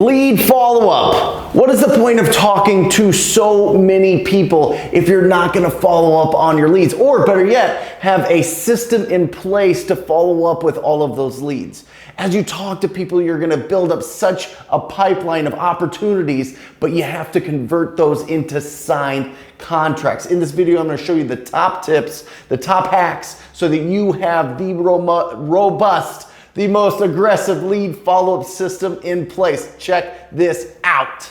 Lead follow-up. What is the point of talking to so many people if you're not going to follow up on your leads? Or better yet, have a system in place to follow up with all of those leads. As you talk to people, you're going to build up such a pipeline of opportunities, but you have to convert those into signed contracts. In this video, I'm going to show you the top tips, the top hacks, so that you have the robust, the most aggressive lead follow-up system in place. Check this out.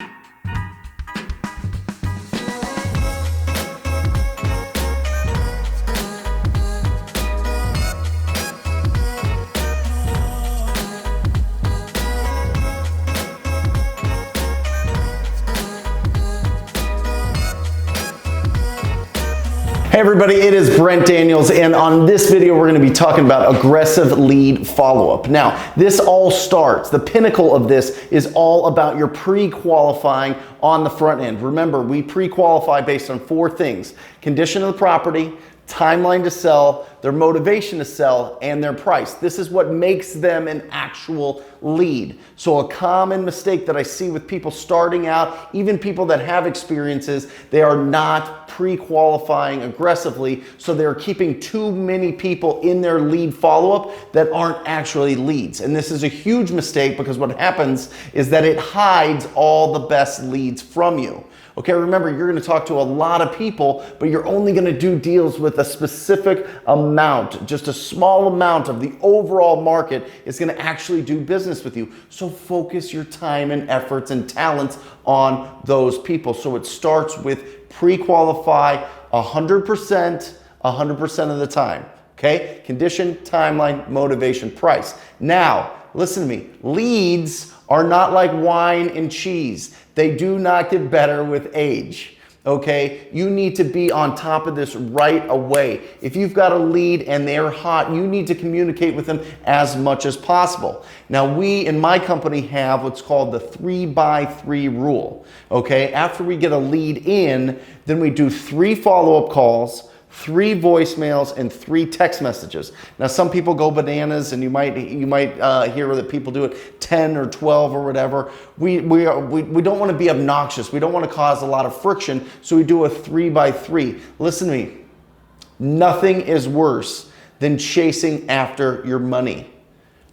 Hey everybody, it is Brent Daniels, and on this video we're going to be talking about aggressive lead follow-up. Now, this all starts, the pinnacle of this is all about your pre-qualifying on the front end. Remember, we pre-qualify based on 4 things: condition of the property, timeline to sell, their motivation to sell, and their price. This is what makes them an actual lead. So a common mistake that I see with people starting out, even people that have experiences, they are not pre-qualifying aggressively, so they're keeping too many people in their lead follow-up that aren't actually leads. And this is a huge mistake, because what happens is that it hides all the best leads from you. Okay, remember, you're going to talk to a lot of people, but you're only going to do deals with a specific amount. Just a small amount of the overall market is going to actually do business with you. So focus your time and efforts and talents on those people. So it starts with pre-qualify 100% of the time. Okay, condition, timeline, motivation, price. Now, listen to me. Leads are not like wine and cheese. They do not get better with age, okay? You need to be on top of this right away. If you've got a lead and they're hot, you need to communicate with them as much as possible. Now, we in my company have what's called the 3x3 rule, okay? After we get a lead in, then we do 3 follow-up calls, 3 voicemails, and 3 text messages. Now, some people go bananas, and you might hear that people do it 10 or 12 or whatever. We don't want to be obnoxious. We don't want to cause a lot of friction, so we do a 3x3. Listen to me. Nothing is worse than chasing after your money.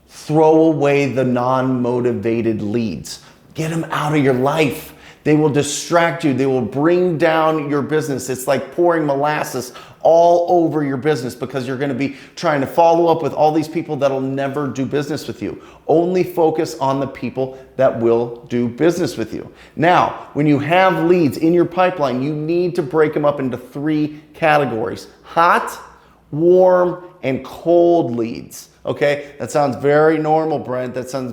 Throw away the non-motivated leads. Get them out of your life. They will distract you. They will bring down your business. It's like pouring molasses all over your business, because you're going to be trying to follow up with all these people that'll never do business with you. Only focus on the people that will do business with you. Now, when you have leads in your pipeline, you need to break them up into 3 categories: hot, warm, and cold leads. Okay, that sounds very normal, Brent. That sounds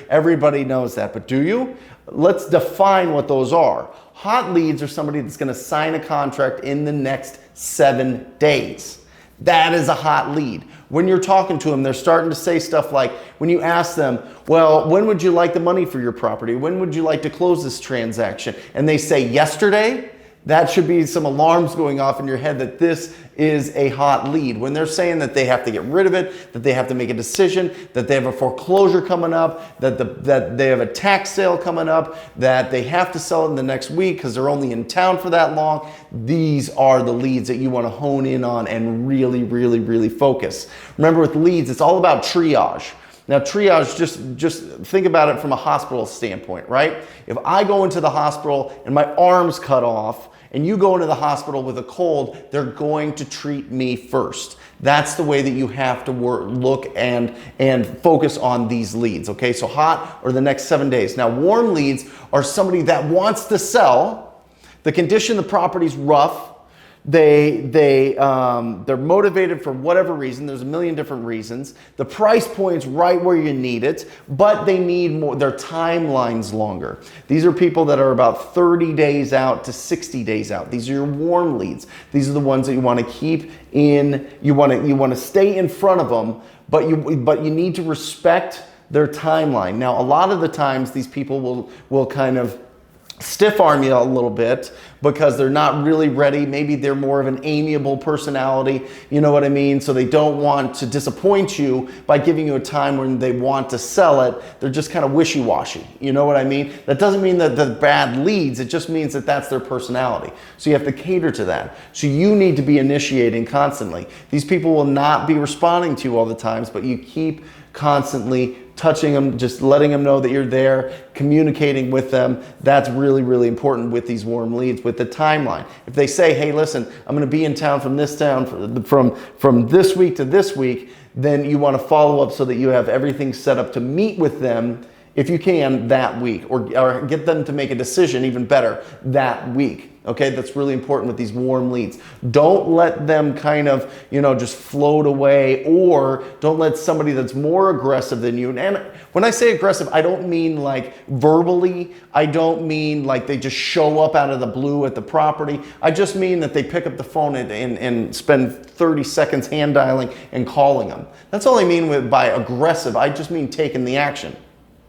everybody knows that, but do you? Let's define what those are. Hot leads are somebody that's going to sign a contract in the next 7 days. That is a hot lead. When you're talking to them, they're starting to say stuff like, when you ask them, well, when would you like the money for your property? When would you like to close this transaction? And they say yesterday. That should be some alarms going off in your head that this is a hot lead. When they're saying that they have to get rid of it, that they have to make a decision, that they have a foreclosure coming up, that they have a tax sale coming up, that they have to sell it in the next week because they're only in town for that long, these are the leads that you want to hone in on and really focus. Remember, with leads, it's all about triage. Now, triage, just think about it from a hospital standpoint, right? If I go into the hospital and my arm's cut off, and you go into the hospital with a cold, they're going to treat me first. That's the way that you have to look and focus on these leads, okay? So hot or the next 7 days. Now, warm leads are somebody that wants to sell. The condition of the property's rough. They're motivated for whatever reason. There's a million different reasons. The price point's right where you need it, but they need more. Their timeline's longer. These are people that are about 30 days out to 60 days out. These are your warm leads. These are the ones that you want to keep in. You want to stay in front of them, but you need to respect their timeline. Now, a lot of the times these people will kind of stiff arm you a little bit because they're not really ready. Maybe they're more of an amiable personality, you know what I mean? So they don't want to disappoint you by giving you a time when they want to sell it. They're just kind of wishy-washy, you know what I mean? That doesn't mean that they're bad leads, it just means that that's their personality. So you have to cater to that. So you need to be initiating constantly. These people will not be responding to you all the times, but you keep constantly touching them, just letting them know that you're there, communicating with them. That's really, really important with these warm leads, with the timeline. If they say, hey, listen, I'm going to be in town from this town from this week to this week, then you want to follow up so that you have everything set up to meet with them, if you can, that week, or get them to make a decision, even better, that week. Okay, that's really important with these warm leads. Don't let them kind of, just float away, or don't let somebody that's more aggressive than you. And when I say aggressive, I don't mean like verbally. I don't mean like they just show up out of the blue at the property. I just mean that they pick up the phone and spend 30 seconds hand dialing and calling them. That's all I mean by aggressive. I just mean taking the action.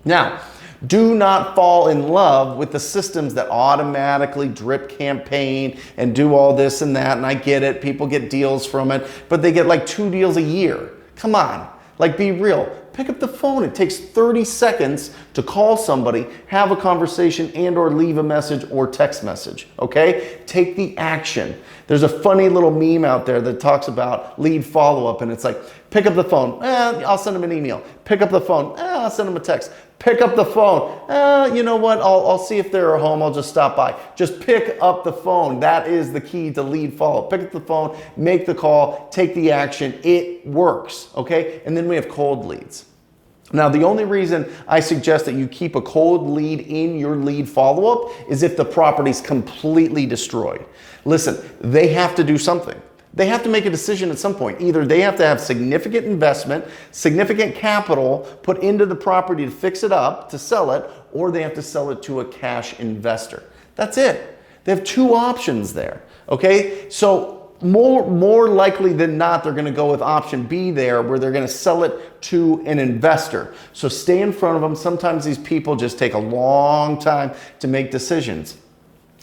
Now, do not fall in love with the systems that automatically drip campaign and do all this and that. And I get it, people get deals from it, but they get like 2 deals a year. Come on, like be real. Pick up the phone. It takes 30 seconds to call somebody, have a conversation, and or leave a message or text message, okay? Take the action. There's a funny little meme out there that talks about lead follow-up, and it's like, pick up the phone, I'll send them an email. Pick up the phone, I'll send them a text. Pick up the phone, you know what, I'll see if they're at home, I'll just stop by. Just pick up the phone. That is the key to lead follow-up. Pick up the phone, make the call, take the action. It works, okay? And then we have cold leads. Now, the only reason I suggest that you keep a cold lead in your lead follow-up is if the property's completely destroyed. Listen, they have to do something. They have to make a decision at some point. Either they have to have significant investment, significant capital put into the property to fix it up, to sell it, or they have to sell it to a cash investor. That's it. They have 2 options there, okay? So more likely than not, they're going to go with option B there, where they're going to sell it to an investor. So stay in front of them. Sometimes these people just take a long time to make decisions.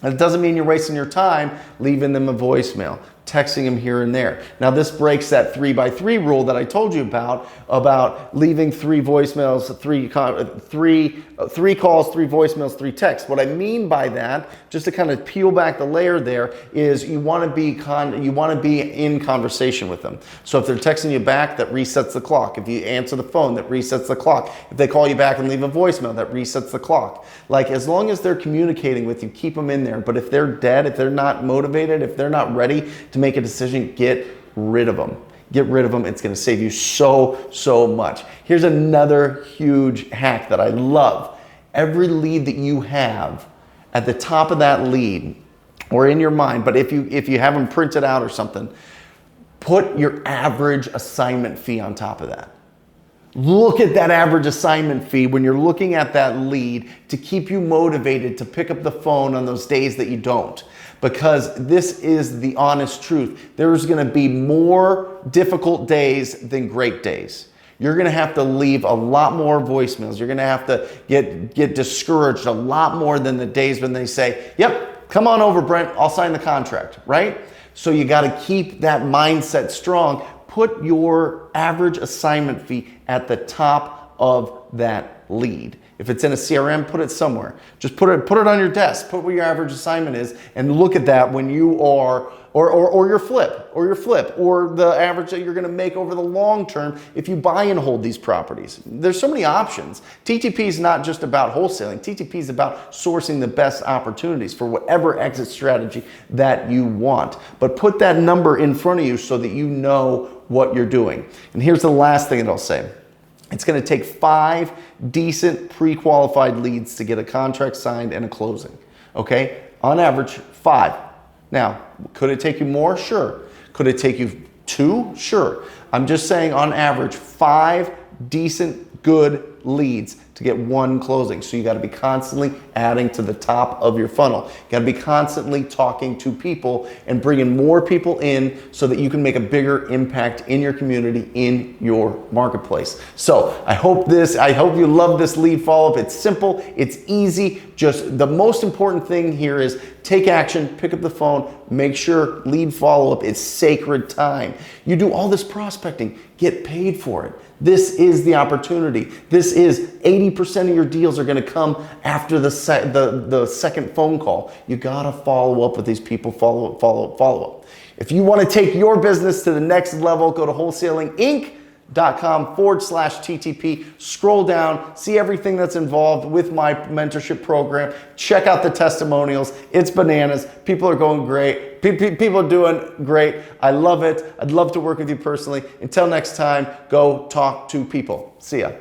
And it doesn't mean you're wasting your time leaving them a voicemail, texting them here and there. Now, this breaks that 3x3 rule that I told you about leaving 3 voicemails, 3 calls, 3 voicemails, 3 texts. What I mean by that, just to kind of peel back the layer there, is you want to be in conversation with them. So if they're texting you back, that resets the clock. If you answer the phone, that resets the clock. If they call you back and leave a voicemail, that resets the clock. Like, as long as they're communicating with you, keep them in there. But if they're dead, if they're not motivated, if they're not ready to make a decision, get rid of them. Get rid of them. It's going to save you so much. Here's another huge hack that I love. Every lead that you have, at the top of that lead, or in your mind, but if you have them printed out or something, put your average assignment fee on top of that. Look at that average assignment fee when you're looking at that lead to keep you motivated to pick up the phone on those days that you don't. Because this is the honest truth. There's going to be more difficult days than great days. You're going to have to leave a lot more voicemails. You're going to have to get discouraged a lot more than the days when they say, yep, come on over, Brent, I'll sign the contract, right? So you got to keep that mindset strong. Put your average assignment fee at the top of that lead. If it's in a CRM, put it somewhere. Just put it on your desk. Put what your average assignment is, and look at that when you are, or your flip, or the average that you're going to make over the long term if you buy and hold these properties. There's so many options. TTP is not just about wholesaling. TTP is about sourcing the best opportunities for whatever exit strategy that you want. But put that number in front of you so that you know what you're doing. And here's the last thing that I'll say. It's going to take 5 decent pre-qualified leads to get a contract signed and a closing. Okay? On average, 5. Now, could it take you more? Sure. Could it take you 2? Sure. I'm just saying on average, 5 decent, good leads to get one closing. So you got to be constantly adding to the top of your funnel. You got to be constantly talking to people and bringing more people in so that you can make a bigger impact in your community, in your marketplace. So I hope you love this lead follow-up. It's simple, it's easy. Just the most important thing here is take action, pick up the phone, make sure lead follow-up is sacred time. You do all this prospecting, get paid for it. This is the opportunity. This is 80% of your deals are going to come after the second phone call. You got to follow up with these people, follow up. If you want to take your business to the next level, go to wholesalinginc.com/TTP. Scroll down, see everything that's involved with my mentorship program. Check out the testimonials. It's bananas. People are going great. People are doing great. I love it. I'd love to work with you personally. Until next time, go talk to people. See ya.